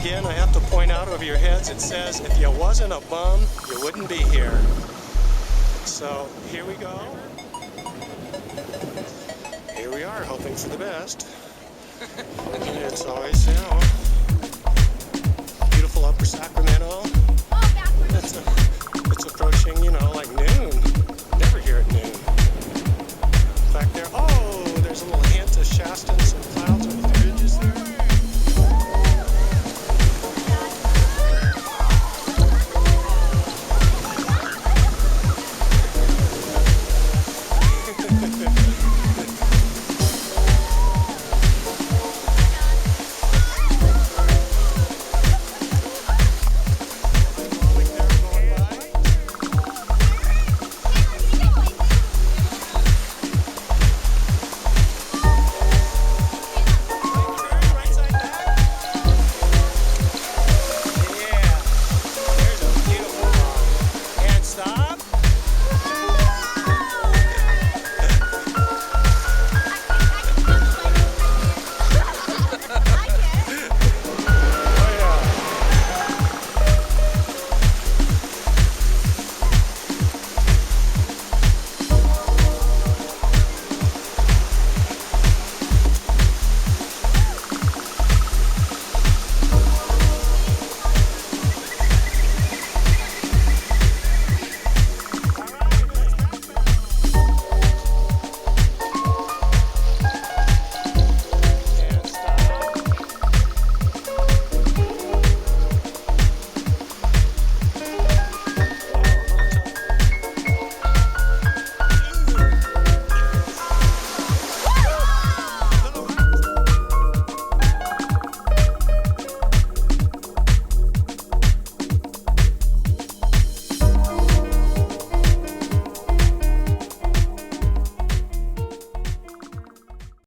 again, I have to point out over your heads, it says, if you wasn't a bum, you wouldn't be here. So, here we go. Here we are, hoping for the best. It's always, you know, beautiful upper Sacramento. It's approaching, you know, like noon. Never here at noon. In fact, there's a little hint of Shasta